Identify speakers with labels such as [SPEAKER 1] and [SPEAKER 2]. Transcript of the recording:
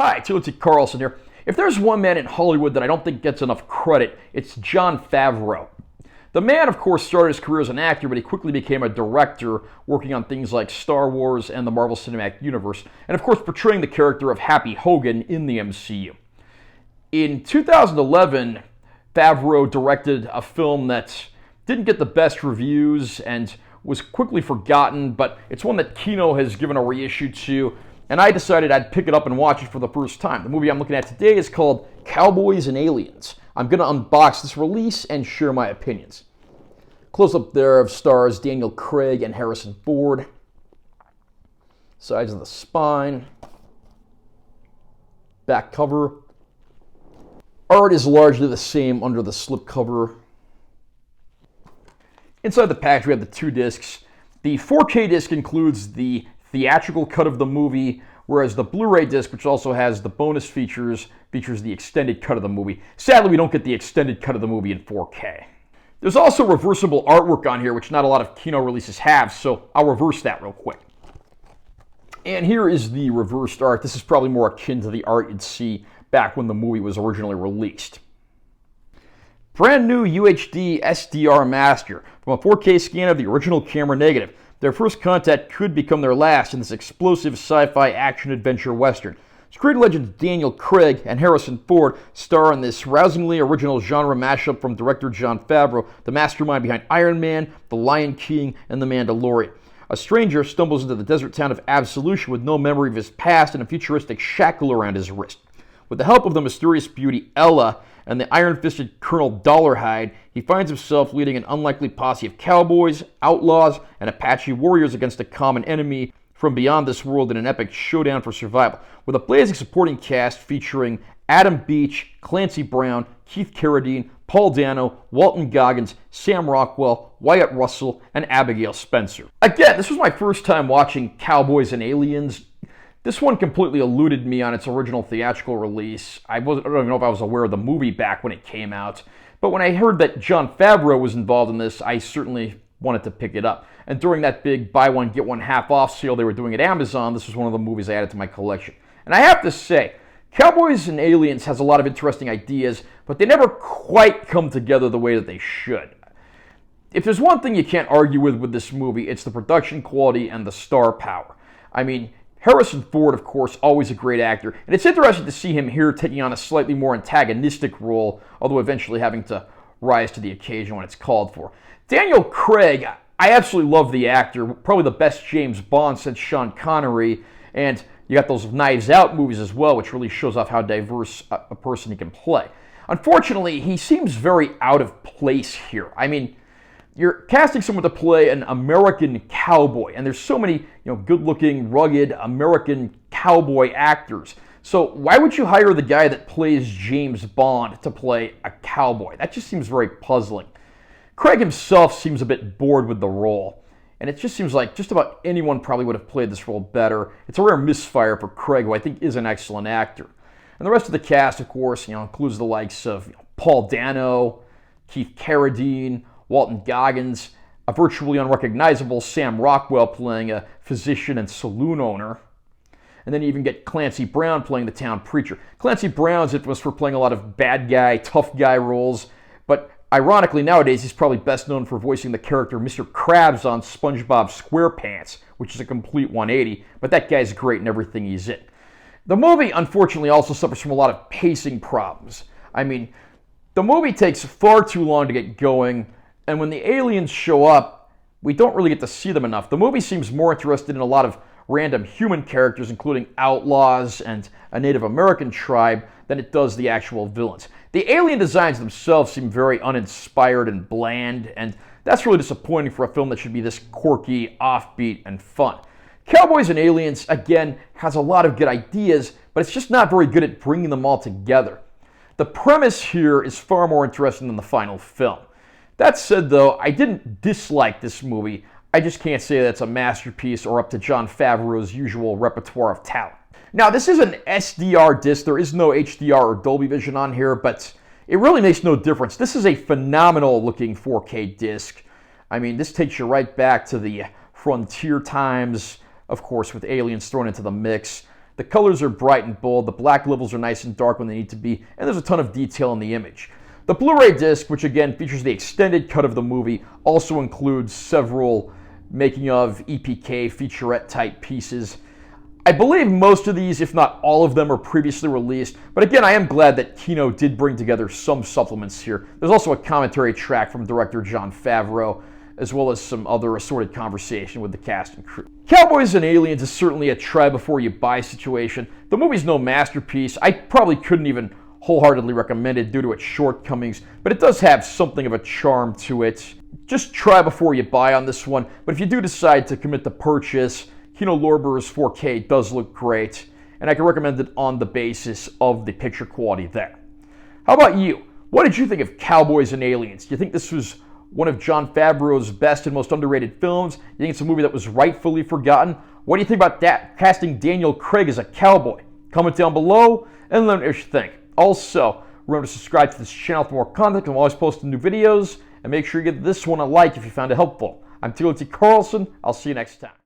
[SPEAKER 1] Hi, Timothy Carlson here. If there's one man in Hollywood that I don't think gets enough credit, it's Jon Favreau. The man, of course, started his career as an actor, but he quickly became a director, working on things like Star Wars and the Marvel Cinematic Universe, and of course portraying the character of Happy Hogan in the MCU. In 2011, Favreau directed a film that didn't get the best reviews and was quickly forgotten, but it's one that Kino has given a reissue to, and I decided I'd pick it up and watch it for the first time. The movie I'm looking at today is called Cowboys and Aliens. I'm going to unbox this release and share my opinions. Close up there of stars Daniel Craig and Harrison Ford. Sides of the spine. Back cover. Art is largely the same under the slipcover. Inside the package we have the two discs. The 4K disc includes the theatrical cut of the movie, whereas the Blu-ray disc, which also has the bonus features, features the extended cut of the movie. Sadly, we don't get the extended cut of the movie in 4K. There's also reversible artwork on here, which not a lot of Kino releases have, so I'll reverse that real quick. And here is the reversed art. This is probably more akin to the art you'd see back when the movie was originally released. Brand new UHD SDR master from a 4K scan of the original camera negative. Their first contact could become their last in this explosive sci-fi action-adventure western. Screen legends Daniel Craig and Harrison Ford star in this rousingly original genre mashup from director Jon Favreau, the mastermind behind Iron Man, The Lion King, and The Mandalorian. A stranger stumbles into the desert town of Absolution with no memory of his past and a futuristic shackle around his wrist. With the help of the mysterious beauty Ella and the iron-fisted Colonel Dollarhide, he finds himself leading an unlikely posse of cowboys, outlaws, and Apache warriors against a common enemy from beyond this world in an epic showdown for survival. With a blazing supporting cast featuring Adam Beach, Clancy Brown, Keith Carradine, Paul Dano, Walton Goggins, Sam Rockwell, Wyatt Russell, and Abigail Spencer. Again, this was my first time watching Cowboys and Aliens. This one completely eluded me on its original theatrical release. I don't even know if I was aware of the movie back when it came out. But when I heard that Jon Favreau was involved in this, I certainly wanted to pick it up. And during that big buy one, get one half off sale they were doing at Amazon, this was one of the movies I added to my collection. And I have to say, Cowboys and Aliens has a lot of interesting ideas, but they never quite come together the way that they should. If there's one thing you can't argue with this movie, it's the production quality and the star power. I mean, Harrison Ford, of course, always a great actor, and it's interesting to see him here taking on a slightly more antagonistic role, although eventually having to rise to the occasion when it's called for. Daniel Craig, I absolutely love the actor, probably the best James Bond since Sean Connery, and you got those Knives Out movies as well, which really shows off how diverse a person he can play. Unfortunately, he seems very out of place here. I mean, you're casting someone to play an American cowboy, and there's so many, good-looking, rugged American cowboy actors. So why would you hire the guy that plays James Bond to play a cowboy? That just seems very puzzling. Craig himself seems a bit bored with the role, and it just seems like just about anyone probably would have played this role better. It's a rare misfire for Craig, who I think is an excellent actor. And the rest of the cast, of course, includes the likes of Paul Dano, Keith Carradine, Walton Goggins, a virtually unrecognizable Sam Rockwell playing a physician and saloon owner. And then you even get Clancy Brown playing the town preacher. Clancy Brown's infamous for playing a lot of bad guy, tough guy roles, but ironically nowadays he's probably best known for voicing the character Mr. Krabs on SpongeBob SquarePants, which is a complete 180, but that guy's great in everything he's in. The movie, unfortunately, also suffers from a lot of pacing problems. I mean, the movie takes far too long to get going, and when the aliens show up, we don't really get to see them enough. The movie seems more interested in a lot of random human characters, including outlaws and a Native American tribe, than it does the actual villains. The alien designs themselves seem very uninspired and bland, and that's really disappointing for a film that should be this quirky, offbeat, and fun. Cowboys and Aliens, again, has a lot of good ideas, but it's just not very good at bringing them all together. The premise here is far more interesting than the final film. That said, though, I didn't dislike this movie. I just can't say that it's a masterpiece or up to Jon Favreau's usual repertoire of talent. Now, this is an SDR disc. There is no HDR or Dolby Vision on here, but it really makes no difference. This is a phenomenal-looking 4K disc. I mean, this takes you right back to the frontier times, of course, with aliens thrown into the mix. The colors are bright and bold, the black levels are nice and dark when they need to be, and there's a ton of detail in the image. The Blu-ray disc, which again features the extended cut of the movie, also includes several making of EPK featurette type pieces. I believe most of these, if not all of them, are previously released, but again, I am glad that Kino did bring together some supplements here. There's also a commentary track from director Jon Favreau, as well as some other assorted conversation with the cast and crew. Cowboys and Aliens is certainly a try before you buy situation. The movie's no masterpiece. I probably couldn't even wholeheartedly recommend it due to its shortcomings, but it does have something of a charm to it. Just try before you buy on this one, but if you do decide to commit the purchase, Kino Lorber's 4K does look great, and I can recommend it on the basis of the picture quality there. How about you? What did you think of Cowboys and Aliens? Do you think this was one of Jon Favreau's best and most underrated films? You think it's a movie that was rightfully forgotten? What do you think about that, casting Daniel Craig as a cowboy? Comment down below and let me know what you think. Also, remember to subscribe to this channel for more content. I'm always posting new videos, and make sure you give this one a like if you found it helpful. I'm T. Carlson. I'll see you next time.